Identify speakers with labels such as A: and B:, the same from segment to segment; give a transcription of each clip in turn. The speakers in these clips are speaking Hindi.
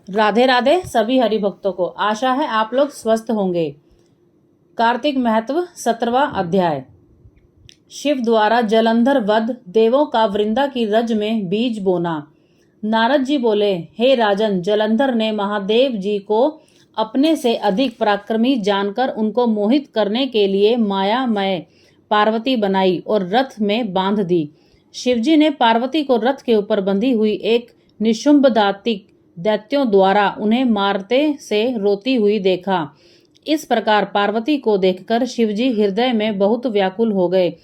A: राधे राधे सभी हरि भक्तों को। आशा है आप लोग स्वस्थ होंगे। कार्तिक महत्व 17वां अध्याय। शिव द्वारा जलंधर वध, देवों का वृंदा की रज में बीज बोना। नारद जी बोले, हे राजन, जलंधर ने महादेव जी को अपने से अधिक पराक्रमी जानकर उनको मोहित करने के लिए मायामय पार्वती बनाई और रथ में बांध दी। शिवजी ने पार्वती को रथ के ऊपर बंधी हुई एक निशुंभ दातिक दैत्यों द्वारा उन्हें मारते से रोती हुई देखा। इस प्रकार पार्वती को देखकर शिवजी हृदय में बहुत व्याकुल हो गए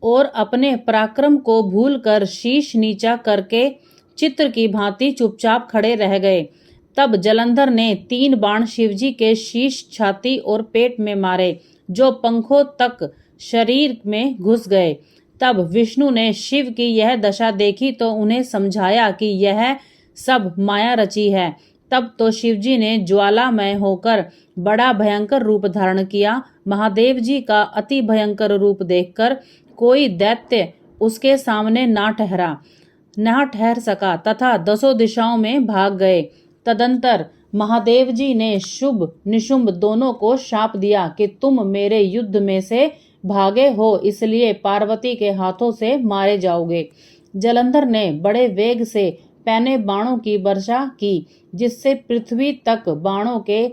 A: और अपने पराक्रम को भूलकर शीश नीचा करके चित्र की भांति चुपचाप खड़े रह गए। तब जलंधर ने 3 बाण शिवजी के शीश, छाती और पेट में मारे, जो पंखों तक शरीर में घुस गए। तब विष्णु ने शिव की यह दशा देखी तो उन्हें समझाया कि यह सब माया रची है। तब तो शिवजी ने ज्वालामय होकर बड़ा भयंकर रूप धारण किया। महादेव जी का अति भयंकर रूप देखकर कोई दैत्य उसके सामने ना ठहर सका तथा 10 दिशाओं में भाग गए। तदंतर महादेव जी ने शुभ निशुंभ दोनों को शाप दिया कि तुम मेरे युद्ध में से भागे हो, इसलिए पार्वती के हाथों से मारे जाओगे। जलंधर ने बड़े वेग से पैने बाणों की वर्षा की, जिससे पृथ्वी तक बाणों के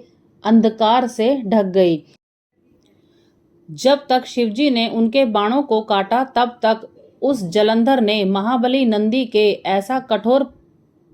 A: अंधकार से ढक गई। जब तक शिवजी ने उनके बाणों को काटा, तब तक उस जलंधर ने महाबली नंदी के ऐसा कठोर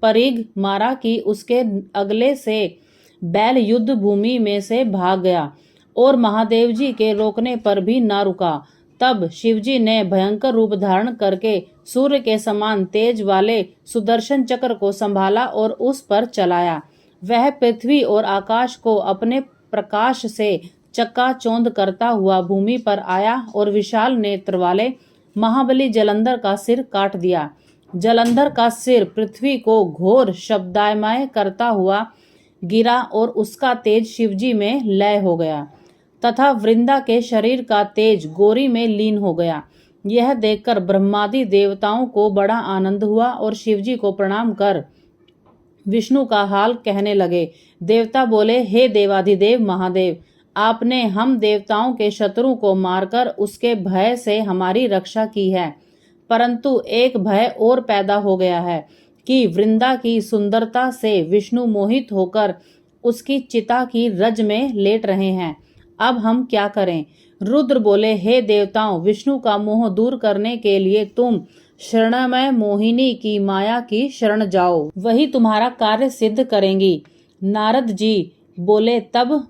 A: परिघ मारा कि उसके अगले से बैल युद्ध भूमि में से भाग गया और महादेव जी के रोकने पर भी ना रुका। तब शिवजी ने भयंकर रूप धारण करके सूर्य के समान तेज वाले सुदर्शन चक्र को संभाला और उस पर चलाया। वह पृथ्वी और आकाश को अपने प्रकाश से चकाचौंध करता हुआ भूमि पर आया और विशाल नेत्र वाले महाबली जलंधर का सिर काट दिया। जलंधर का सिर पृथ्वी को घोर शब्दामय करता हुआ गिरा और उसका तेज शिवजी में लय हो गया तथा वृंदा के शरीर का तेज गौरी में लीन हो गया। यह देखकर ब्रह्मादि देवताओं को बड़ा आनंद हुआ और शिवजी को प्रणाम कर विष्णु का हाल कहने लगे। देवता बोले, हे देवाधिदेव महादेव, आपने हम देवताओं के शत्रु को मारकर उसके भय से हमारी रक्षा की है, परंतु एक भय और पैदा हो गया है कि वृंदा की सुंदरता से विष्णु मोहित होकर उसकी चिता की रज में लेट रहे हैं। अब हम क्या करें? रुद्र बोले, हे देवताओं, विष्णु का मोह दूर करने के लिए तुम शरणमय मोहिनी की माया की शरण जाओ, वही तुम्हारा कार्य सिद्ध करेंगी। नारद जी बोले, तब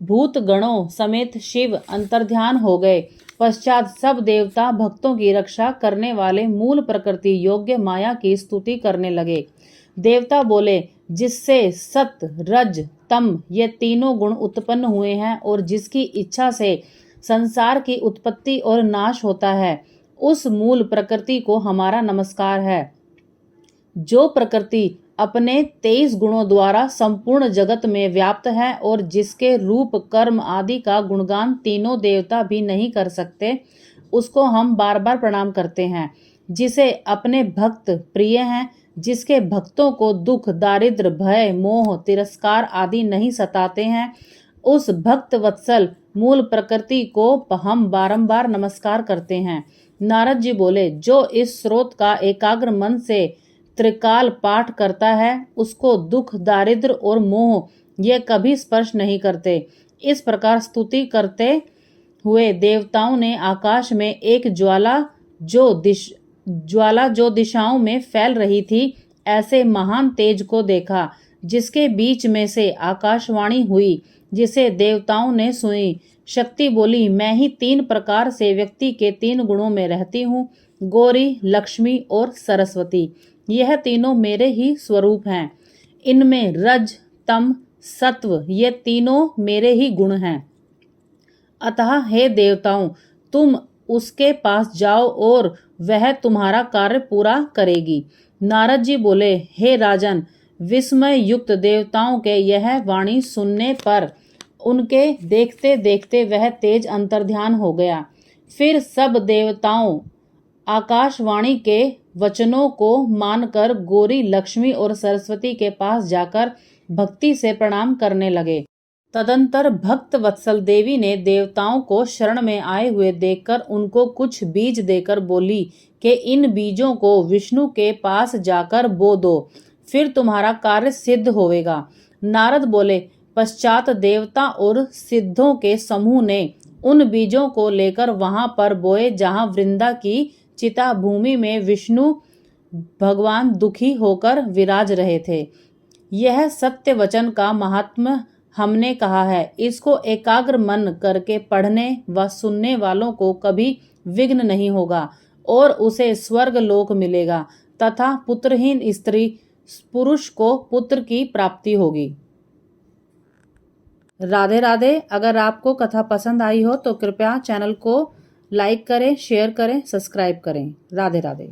A: भूत गणों समेत शिव अंतर्ध्यान हो गए। पश्चात सब देवता भक्तों की रक्षा करने वाले मूल प्रकृति योग्य माया की स्तुति करने लगे। देवता बोले, जिससे सत, रज, तम ये तीनों गुण उत्पन्न हुए हैं और जिसकी इच्छा से संसार की उत्पत्ति और नाश होता है, उस मूल प्रकृति को हमारा नमस्कार है। जो प्रकृति अपने 23 गुणों द्वारा संपूर्ण जगत में व्याप्त है और जिसके रूप, कर्म आदि का गुणगान तीनों देवता भी नहीं कर सकते, उसको हम बार बार प्रणाम करते हैं। जिसे अपने भक्त प्रिय हैं, जिसके भक्तों को दुख, दारिद्र, भय, मोह, तिरस्कार आदि नहीं सताते हैं, उस भक्त वत्सल मूल प्रकृति को हम बारंबार नमस्कार करते हैं। नारद जी बोले, जो इस स्रोत का एकाग्र मन से त्रिकाल पाठ करता है, उसको दुख, दारिद्र और मोह ये कभी स्पर्श नहीं करते। इस प्रकार स्तुति करते हुए देवताओं ने आकाश में एक ज्वाला जो दिशाओं में फैल रही थी, ऐसे महान तेज को देखा, जिसके बीच में से आकाशवाणी हुई, जिसे देवताओं ने सुनी। शक्ति बोली, मैं ही 3 प्रकार से व्यक्ति के 3 गुणों में रहती हूँ, गौरी, लक्ष्मी और सरस्वती। यह तीनों मेरे ही स्वरूप हैं। इनमें रज, तम, सत्व ये तीनों मेरे ही गुण हैं। अतः हे देवताओं, तुम उसके पास जाओ और वह तुम्हारा कार्य पूरा करेगी। नारद जी बोले, हे राजन, विस्मय युक्त देवताओं के यह वाणी सुनने पर उनके देखते देखते वह तेज अंतर्ध्यान हो गया। फिर सब देवताओं आकाशवाणी के वचनों को मानकर गौरी लक्ष्मी और सरस्वती के पास जाकर भक्ति से प्रणाम करने लगे। तदंतर भक्त वत्सल देवी ने देवताओं को शरण में आए हुए देखकर उनको कुछ बीज देकर बोली कि इन बीजों को विष्णु के पास जाकर बो दो, फिर तुम्हारा कार्य सिद्ध होवेगा। नारद बोले। पश्चात देवता और सिद्धों के समूह ने उन बीजों को लेकर वहां पर बोए जहां वृंदा की चिता भूमि में विष्णु भगवान दुखी होकर विराज रहे थे। यह सत्य वचन का महात्म्य हमने कहा है। इसको एकाग्र मन करके पढ़ने व सुनने वालों को कभी विघ्न नहीं होगा और उसे स्वर्ग लोक मिलेगा तथा पुत्रहीन स्त्री पुरुष को पुत्र की प्राप्ति होगी। राधे राधे। अगर आपको कथा पसंद आई हो तो कृपया चैनल को लाइक करें, शेयर करें, सब्सक्राइब करें। राधे राधे।